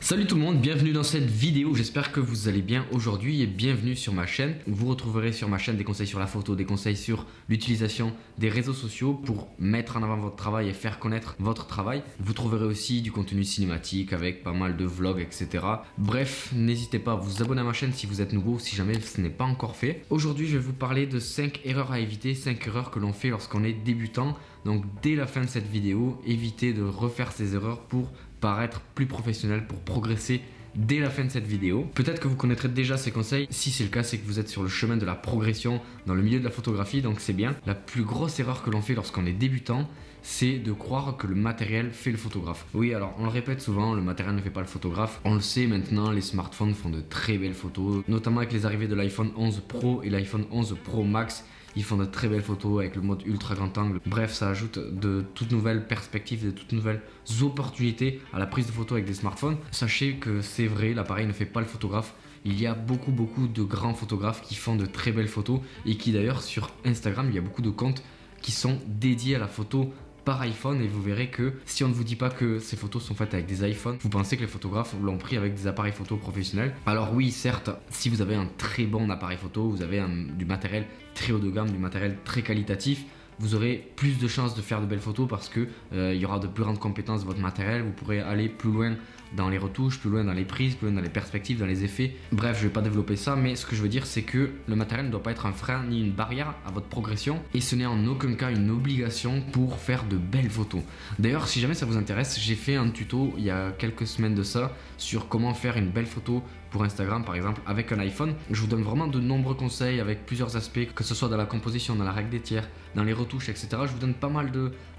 Salut tout le monde, bienvenue dans cette vidéo, j'espère que vous allez bien aujourd'hui et bienvenue sur ma chaîne. Vous retrouverez sur ma chaîne des conseils sur la photo, des conseils sur l'utilisation des réseaux sociaux pour mettre en avant votre travail et faire connaître votre travail. Vous trouverez aussi du contenu cinématique avec pas mal de vlogs, etc. Bref, n'hésitez pas à vous abonner à ma chaîne si vous êtes nouveau ou si jamais ce n'est pas encore fait. Aujourd'hui, je vais vous parler de 5 erreurs à éviter, 5 erreurs que l'on fait lorsqu'on est débutant. Donc dès la fin de cette vidéo, évitez de refaire ces erreurs pour paraître plus professionnel, pour progresser dès la fin de cette vidéo. Peut-être que vous connaîtrez déjà ces conseils. Si c'est le cas, c'est que vous êtes sur le chemin de la progression dans le milieu de la photographie, donc c'est bien. La plus grosse erreur que l'on fait lorsqu'on est débutant, c'est de croire que le matériel fait le photographe. Oui, alors on le répète souvent, le matériel ne fait pas le photographe. On le sait maintenant, les smartphones font de très belles photos, notamment avec les arrivées de l'iPhone 11 Pro et l'iPhone 11 Pro Max. Ils font de très belles photos avec le mode ultra grand angle. Bref, ça ajoute de toutes nouvelles perspectives, de toutes nouvelles opportunités à la prise de photos avec des smartphones. Sachez que c'est vrai, l'appareil ne fait pas le photographe. Il y a beaucoup de grands photographes qui font de très belles photos et qui d'ailleurs sur Instagram, il y a beaucoup de comptes qui sont dédiés à la photo par iPhone, et vous verrez que si on ne vous dit pas que ces photos sont faites avec des iPhones, vous pensez que les photographes l'ont pris avec des appareils photo professionnels. Alors oui, certes, si vous avez un très bon appareil photo, vous avez du matériel très haut de gamme, du matériel très qualitatif, vous aurez plus de chances de faire de belles photos parce que il y aura de plus grandes compétences de votre matériel. Vous pourrez aller plus loin dans les retouches, plus loin dans les prises, plus loin dans les perspectives, dans les effets. Bref, je ne vais pas développer ça, mais ce que je veux dire, c'est que le matériel ne doit pas être un frein ni une barrière à votre progression, et ce n'est en aucun cas une obligation pour faire de belles photos. D'ailleurs, si jamais ça vous intéresse, j'ai fait un tuto il y a quelques semaines de ça sur comment faire une belle photo pour Instagram par exemple avec un iPhone. Je vous donne vraiment de nombreux conseils avec plusieurs aspects, que ce soit dans la composition, dans la règle des tiers, dans les retouches, etc. Je vous donne pas mal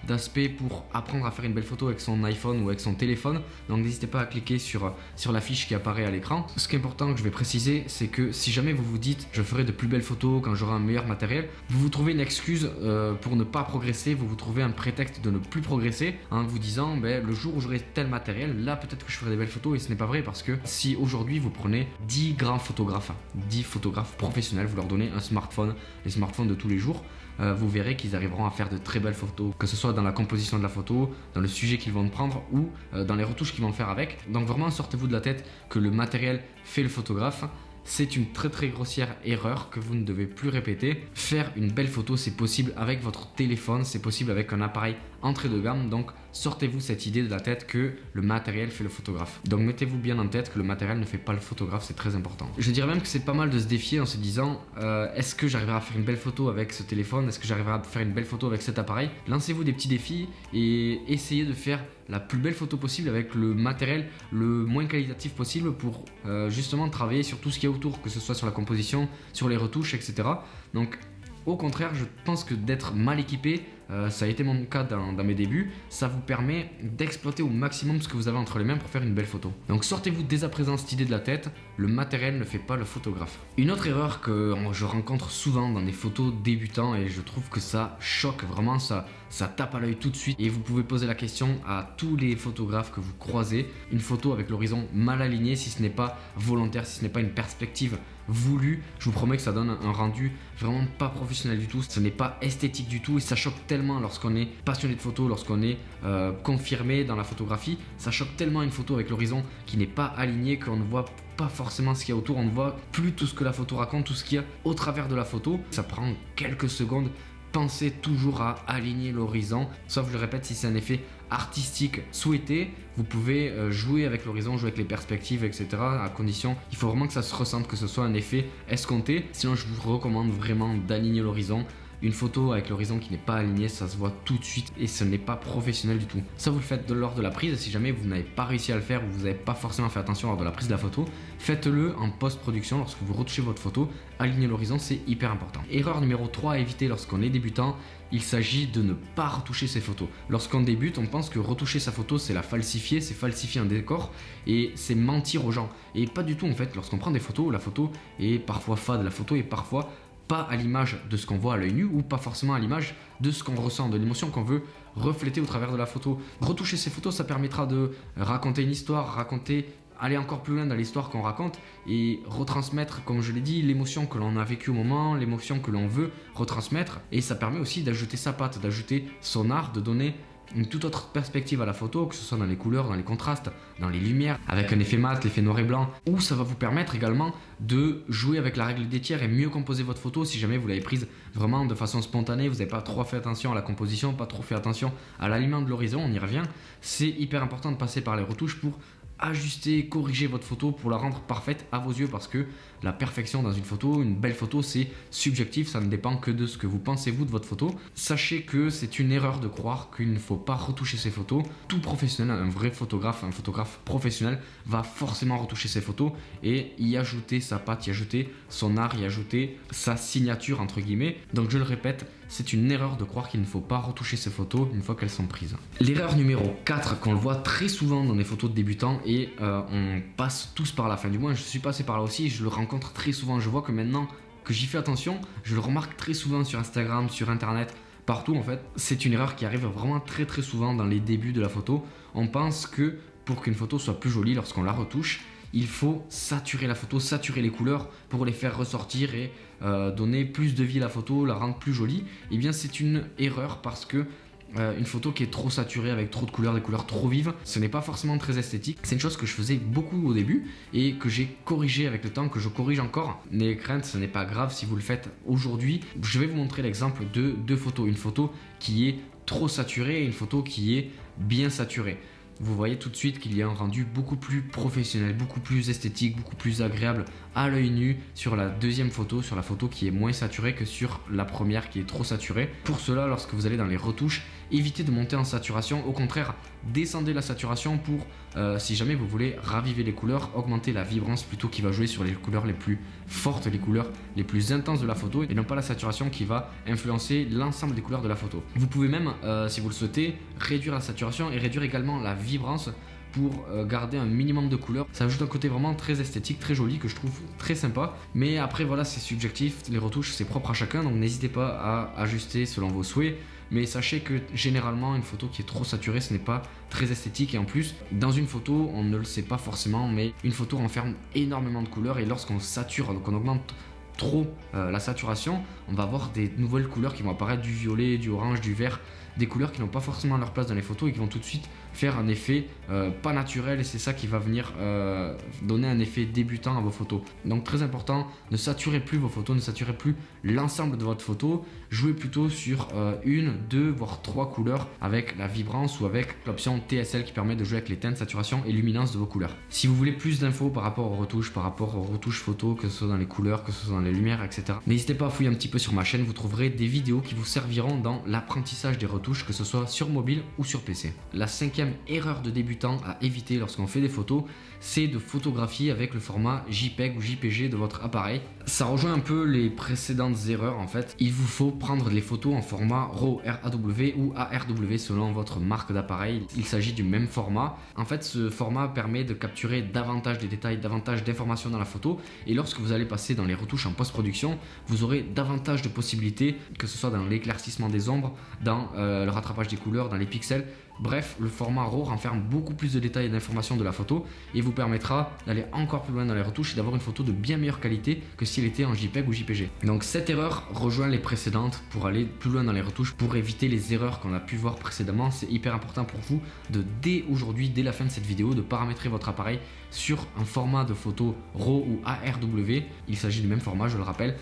d'aspects pour apprendre à faire une belle photo avec son iPhone ou avec son téléphone. Donc n'hésitez pas à cliquer sur la fiche qui apparaît à l'écran. Ce qui est important que je vais préciser, c'est que si jamais vous vous dites je ferai de plus belles photos quand j'aurai un meilleur matériel, vous vous trouvez une excuse pour ne pas progresser, vous vous trouvez un prétexte de ne plus progresser en vous disant le jour où j'aurai tel matériel, là peut-être que je ferai des belles photos. Et ce n'est pas vrai, parce que si aujourd'hui vous prenez 10 grands photographes, 10 photographes professionnels, vous leur donnez un smartphone, les smartphones de tous les jours, vous verrez qu'ils arriveront à faire de très belles photos, que ce soit dans la composition de la photo, dans le sujet qu'ils vont prendre ou dans les retouches qu'ils vont faire avec. Donc vraiment, sortez-vous de la tête que le matériel fait le photographe. C'est une très grossière erreur que vous ne devez plus répéter. Faire une belle photo, c'est possible avec votre téléphone, c'est possible avec un appareil entrée de gamme. Donc sortez-vous cette idée de la tête que le matériel fait le photographe. Donc mettez-vous bien en tête que le matériel ne fait pas le photographe, c'est très important. Je dirais même que c'est pas mal de se défier en se disant est-ce que j'arriverai à faire une belle photo avec ce téléphone? Est-ce que j'arriverai à faire une belle photo avec cet appareil? Lancez-vous des petits défis et essayez de faire la plus belle photo possible avec le matériel le moins qualitatif possible pour justement travailler sur tout ce qu'il y a autour, que ce soit sur la composition, sur les retouches, etc. Donc au contraire, je pense que d'être mal équipé, ça a été mon cas dans mes débuts, ça vous permet d'exploiter au maximum ce que vous avez entre les mains pour faire une belle photo. Donc sortez-vous dès à présent cette idée de la tête, le matériel ne fait pas le photographe. Une autre erreur que je rencontre souvent dans des photos débutants, et je trouve que ça choque vraiment, ça tape à l'œil tout de suite, et vous pouvez poser la question à tous les photographes que vous croisez, une photo avec l'horizon mal aligné, si ce n'est pas volontaire, si ce n'est pas une perspective voulue, je vous promets que ça donne un rendu vraiment pas professionnel du tout, ce n'est pas esthétique du tout, et ça choque tellement lorsqu'on est passionné de photo, lorsqu'on est confirmé dans la photographie. Ça choque tellement une photo avec l'horizon qui n'est pas aligné qu'on ne voit pas forcément ce qu'il y a autour, on ne voit plus tout ce que la photo raconte, tout ce qu'il y a au travers de la photo. Ça prend quelques secondes. Pensez toujours à aligner l'horizon, sauf, je le répète, si c'est un effet artistique souhaité, vous pouvez jouer avec l'horizon, jouer avec les perspectives, etc. À condition, il faut vraiment que ça se ressente, que ce soit un effet escompté. Sinon, je vous recommande vraiment d'aligner l'horizon. Une photo avec l'horizon qui n'est pas aligné, ça se voit tout de suite et ce n'est pas professionnel du tout. Ça, vous le faites lors de la prise. Si jamais vous n'avez pas réussi à le faire ou vous n'avez pas forcément fait attention lors de la prise de la photo, faites-le en post-production lorsque vous retouchez votre photo. Aligner l'horizon, c'est hyper important. Erreur numéro 3 à éviter lorsqu'on est débutant, il s'agit de ne pas retoucher ses photos. Lorsqu'on débute, on pense que retoucher sa photo, c'est la falsifier, c'est falsifier un décor et c'est mentir aux gens. Et pas du tout en fait. Lorsqu'on prend des photos, la photo est parfois fade, la photo est parfois pas à l'image de ce qu'on voit à l'œil nu ou pas forcément à l'image de ce qu'on ressent, de l'émotion qu'on veut refléter au travers de la photo. Retoucher ces photos, ça permettra de raconter une histoire, aller encore plus loin dans l'histoire qu'on raconte et retransmettre, comme je l'ai dit, l'émotion que l'on a vécue au moment, l'émotion que l'on veut retransmettre. Et ça permet aussi d'ajouter sa patte, d'ajouter son art, de donner une toute autre perspective à la photo, que ce soit dans les couleurs, dans les contrastes, dans les lumières, avec un effet mat, l'effet noir et blanc, ou ça va vous permettre également de jouer avec la règle des tiers et mieux composer votre photo si jamais vous l'avez prise vraiment de façon spontanée, vous n'avez pas trop fait attention à la composition, pas trop fait attention à l'alignement de l'horizon, on y revient. C'est hyper important de passer par les retouches pour ajuster, corriger votre photo pour la rendre parfaite à vos yeux, parce que la perfection dans une photo, une belle photo, c'est subjectif, ça ne dépend que de ce que vous pensez vous de votre photo. Sachez que c'est une erreur de croire qu'il ne faut pas retoucher ses photos. Tout professionnel, un vrai photographe, un photographe professionnel va forcément retoucher ses photos et y ajouter sa patte, y ajouter son art, y ajouter sa signature entre guillemets. Donc je le répète, c'est une erreur de croire qu'il ne faut pas retoucher ses photos une fois qu'elles sont prises. L'erreur numéro 4 qu'on le voit très souvent dans les photos de débutants, et on passe tous par là, enfin du moins je suis passé par là aussi, je le rencontre très souvent, je vois que maintenant que j'y fais attention, je le remarque très souvent sur Instagram, sur internet, partout en fait. C'est une erreur qui arrive vraiment très souvent dans les débuts de la photo. On pense que pour qu'une photo soit plus jolie lorsqu'on la retouche, il faut saturer la photo, saturer les couleurs pour les faire ressortir et donner plus de vie à la photo, la rendre plus jolie. Et bien c'est une erreur, parce que une photo qui est trop saturée avec trop de couleurs, des couleurs trop vives, ce n'est pas forcément très esthétique. C'est une chose que je faisais beaucoup au début et que j'ai corrigé avec le temps, que je corrige encore. N'ayez crainte, ce n'est pas grave si vous le faites aujourd'hui. Je vais vous montrer l'exemple de deux photos. Une photo qui est trop saturée et une photo qui est bien saturée. Vous voyez tout de suite qu'il y a un rendu beaucoup plus professionnel, beaucoup plus esthétique, beaucoup plus agréable à l'œil nu sur la deuxième photo, sur la photo qui est moins saturée que sur la première qui est trop saturée. Pour cela, lorsque vous allez dans les retouches, évitez de monter en saturation. Au contraire, descendez la saturation pour, si jamais vous voulez raviver les couleurs, augmenter la vibrance plutôt, qui va jouer sur les couleurs les plus fortes, les couleurs les plus intenses de la photo, et non pas la saturation qui va influencer l'ensemble des couleurs de la photo. Vous pouvez même, si vous le souhaitez, réduire la saturation et réduire également la vibrance pour garder un minimum de couleurs. Ça ajoute un côté vraiment très esthétique, très joli, que je trouve très sympa. Mais après voilà, c'est subjectif, les retouches c'est propre à chacun, donc n'hésitez pas à ajuster selon vos souhaits. Mais sachez que généralement une photo qui est trop saturée, ce n'est pas très esthétique, et en plus dans une photo, on ne le sait pas forcément, mais une photo renferme énormément de couleurs, et lorsqu'on sature, donc on augmente trop la saturation, on va avoir des nouvelles couleurs qui vont apparaître, du violet, du orange, du vert, des couleurs qui n'ont pas forcément leur place dans les photos et qui vont tout de suite faire un effet pas naturel, et c'est ça qui va venir donner un effet débutant à vos photos. Donc très important, ne saturez plus vos photos, ne saturez plus l'ensemble de votre photo, jouez plutôt sur une, deux, voire trois couleurs avec la vibrance ou avec l'option TSL qui permet de jouer avec les teintes, saturation et luminance de vos couleurs. Si vous voulez plus d'infos par rapport aux retouches, photos, que ce soit dans les couleurs, que ce soit dans les lumières, etc., n'hésitez pas à fouiller un petit peu sur ma chaîne, vous trouverez des vidéos qui vous serviront dans l'apprentissage des retouches, que ce soit sur mobile ou sur PC. La cinquième erreur de débutant à éviter lorsqu'on fait des photos, c'est de photographier avec le format JPEG ou JPG de votre appareil. Ça rejoint un peu les précédentes erreurs en fait. Il vous faut prendre les photos en format RAW, RAW ou ARW selon votre marque d'appareil. Il s'agit du même format. En fait, ce format permet de capturer davantage de détails, davantage d'informations dans la photo, et lorsque vous allez passer dans les retouches en post-production, vous aurez davantage de possibilités, que ce soit dans l'éclaircissement des ombres, dans le rattrapage des couleurs, dans les pixels. Bref, le format RAW renferme beaucoup plus de détails et d'informations de la photo et vous permettra d'aller encore plus loin dans les retouches et d'avoir une photo de bien meilleure qualité que si elle était en JPEG ou JPG. Donc cette erreur rejoint les précédentes pour aller plus loin dans les retouches, pour éviter les erreurs qu'on a pu voir précédemment. C'est hyper important pour vous de, dès aujourd'hui, dès la fin de cette vidéo, de paramétrer votre appareil sur un format de photo RAW ou ARW. Il s'agit du même format, je le rappelle,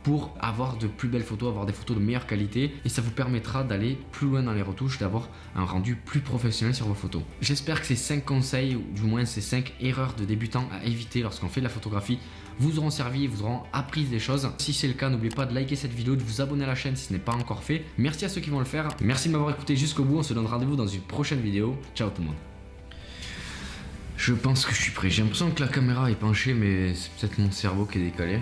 pour avoir de plus belles photos, avoir des photos de meilleure qualité, et ça vous permettra d'aller plus loin dans les retouches, d'avoir un rendu plus professionnel sur vos photos. J'espère que ces 5 conseils, ou du moins ces 5 erreurs de débutants à éviter lorsqu'on fait de la photographie, vous auront servi et vous auront appris des choses. Si c'est le cas, n'oubliez pas de liker cette vidéo, de vous abonner à la chaîne si ce n'est pas encore fait. Merci à ceux qui vont le faire, merci de m'avoir écouté jusqu'au bout, on se donne rendez-vous dans une prochaine vidéo. Ciao tout le monde. Je pense que je suis prêt, j'ai l'impression que la caméra est penchée, mais c'est peut-être mon cerveau qui est décalé.